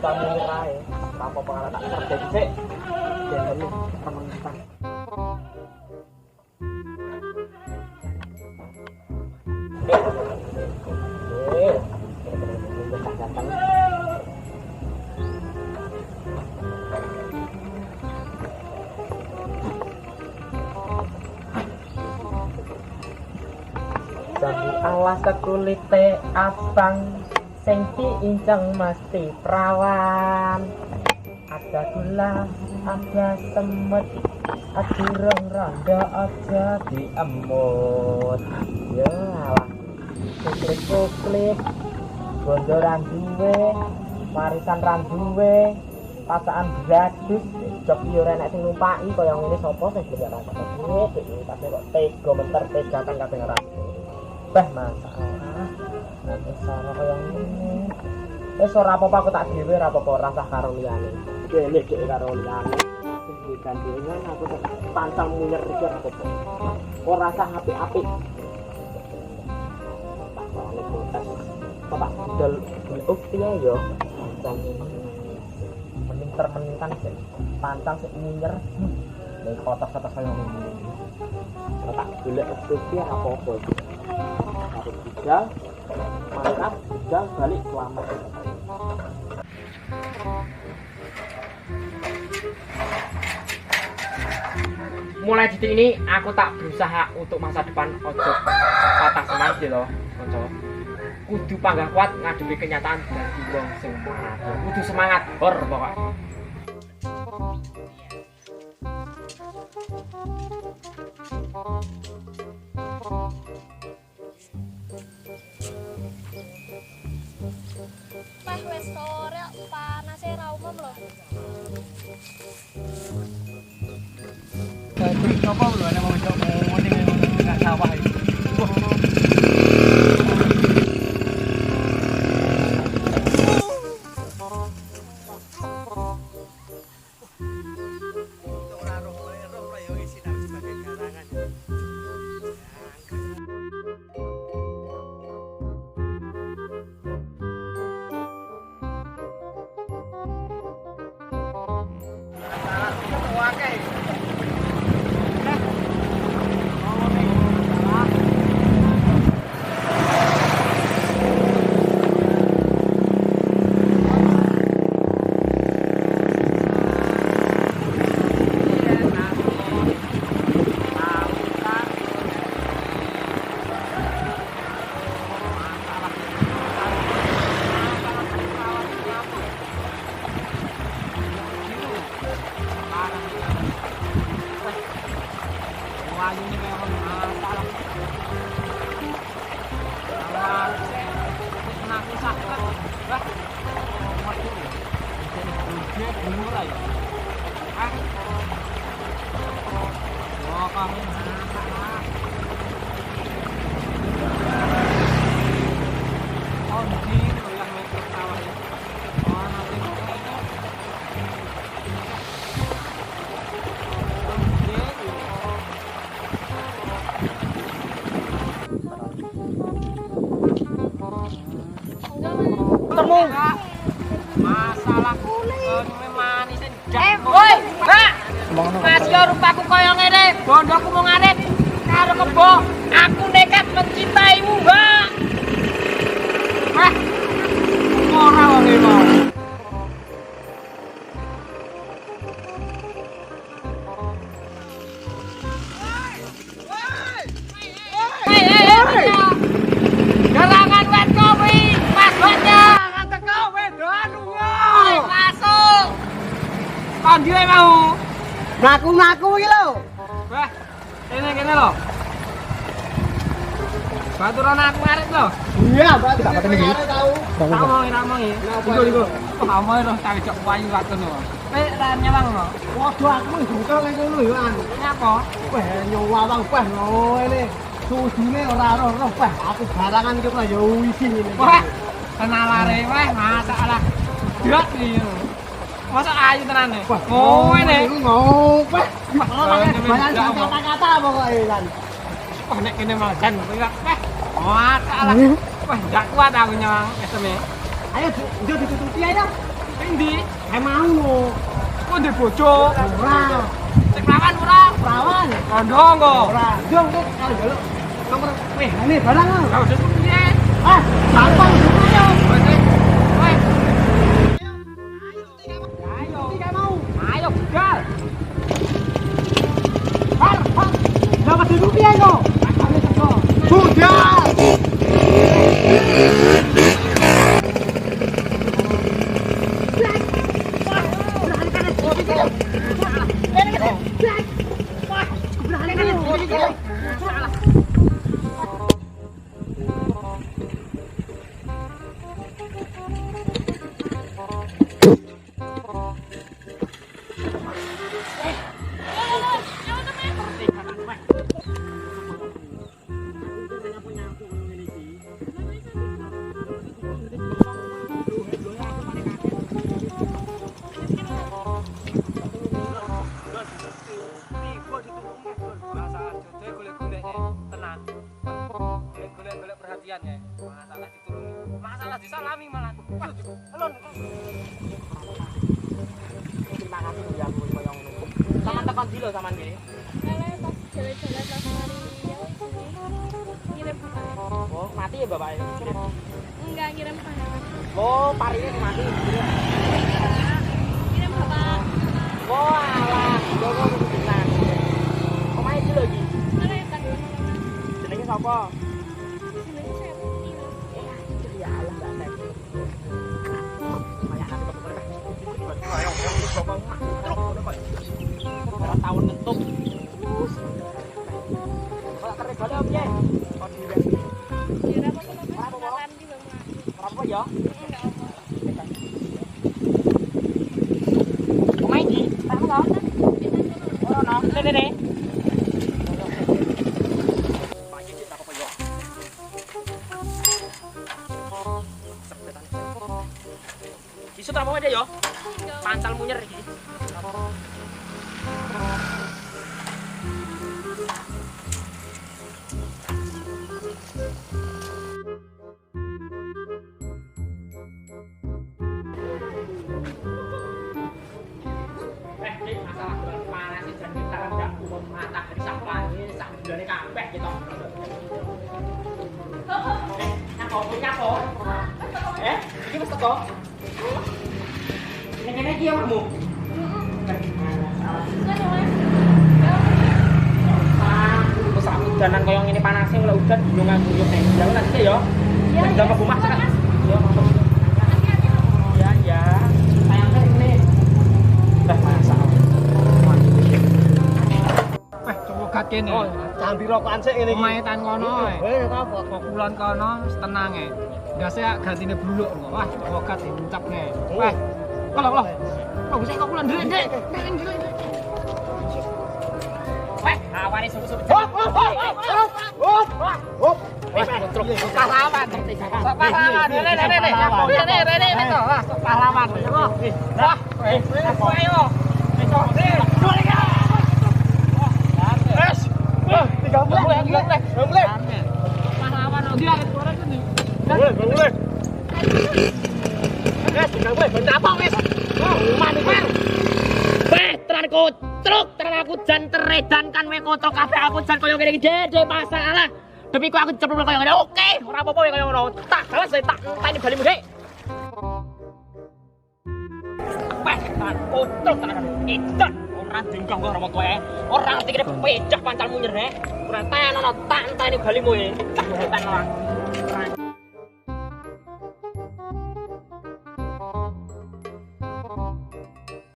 kamu nyerai apa pengalaman tak kerja sih jangan lu temen kita Jambu alas kulite abang sing diinceng mesti perawan ada gula ada semut adurung randa aja diemut ya alah kuklik bondo randuwe warisan randuwe pasaan gratis jok yo ora nek sing numpaki kaya ngene sapa sing gelem ora dapat duit tapi kok tega menter tegakan kabeh ora bah masalah nanti cara kaya ngene wis ora apa-apa aku tak dhewe ora apa-apa rasah karo liyane dene dhek karo liyane sing gandengan aku tak pantang munyer iki ora apa-apa ora rasah apik-apik Bapak dol piye yo mending termentan sih pantang sik munyer nek kotak-kotak kaya ngene tak golek piye apa-apa harus budal mantap budal balik selamat mulai detik ini aku tak berusaha untuk masa depan ojo patah semangat ya loh konco kudu panggah kuat ngadepi kenyataan dadi wong sing kudu semangat hor pokoknya Pah wes sore panasnya ra umum lho. Jadi apa lho nek mau coba mending enggak sawah iki. Masalah kuwi manis woi, Mbak. Masih rupaku kaya ngene, bondoku mau ngarit karo kebo. Aku nekat mencintaimu, Mbak. Hah? Ora wong iki. Garangan wet kopi, Mas Bocah. Kondi wae mau. Ngaku-ngaku iki lho. Wah, kene lho. Baturan aku arek lho. Iya, berarti tak ketemu iki. Ramongi. Iku. Oh, amoe lho tak cok payu katene. Ra nyawang lho. Waduh aku juga kayak ngono yo an. Nyapa? Wah, nyawang wah ngene. Sujune ora roh wah aku barangan iki kok yo isi ngene. Wah, kenalare wah masalah. Dak iki. Masa ayu tenan nih? Oh ini ngopeh banyak kata-kata pokoknya kan wah nek kene malah jan wah salah wah gak kuat aku nyawang SM ayo ditutupi aja Endi? mau lho. Kok ndek bojo? Ora. Sing perawan ora? Perawan. Kondo kok. Ora. Dong kok kalau jaluk nomor ini barang lho. Lah wis piye? Ah, gampang ayo. Wes. Ayo. Tidak mau. Ayo gal. Har. Dapat rupiah kok. Sudah. Masalah disalami malah. Wah, elon. Terima kasih ya Bu koyo ngono. Sampeyan tekan dilo sampean iki. Kalau pas jalan-jalan pas hari ya wis ngirim pakai. Oh, mati ya bapaknya. Enggak ngirim pakai. Oh, parinya mati. Ngirim bapak. Oh, alah, jogo tenan. Omahe iki lho iki. Mana yang tadi? Jenenge sapa? Sebenarnya saya putih. Ya Allah, Mbak Nek. Kayak nanti ketemu. Ayo, coba truk. Tahun nutup. Kalau terus balik opo ya? Kok dhewe. Kira apa kok makan di bawah. Apa ya? Enggak apa. Omahe iki, tak ono. Ora ono. Dene. Pak iki tak apa ya? Isu tak mau aja ya? Pancal munyer iki. Masalah bulan panas sih dan kita rendah umum mata dari sampah ini sak bulannya kabeh gitu. Nyako. Iki wis teko. Ini iki omahmu. Wis sak udanan koyo ngene panase mulai udan bingung nganggo nek. Ya nanti ya. Ya, Udah mau rumah kan. Ya, masuk. Ya. Sayang kan ini. Udah masak. Coba kene. Oh, sambil rokokan sik ngene iki. Omahe tan kono. Apa? Kok kulon kono tenang e. Ndase gantine bluluk kok. Wah, wokat diucapne. Wah. Kalau. Kok bisa kok kulon ndrek. Weh, aware susu-susu. Oh. Pahlawan. Pahlawan. Rene. Wah, pahlawan. Wah, ayo. Pahlawan dia suara gini. Boleh. Tenan aku jan teredan kan we kotrok kabeh aku jan koyo ngene iki dede masalah. Demi ku aku ceplok koyo ngene. Oke, ora apa-apa koyo ngono. Tak balas tak enteni balimu Dik. Tenan kotrok tenan. Edan ora dingkah kok ora kowe. Ora ngerti kene pecah pancalmu nyerek. Ora ten ono tak enteni balimu e. Tak hetan ora.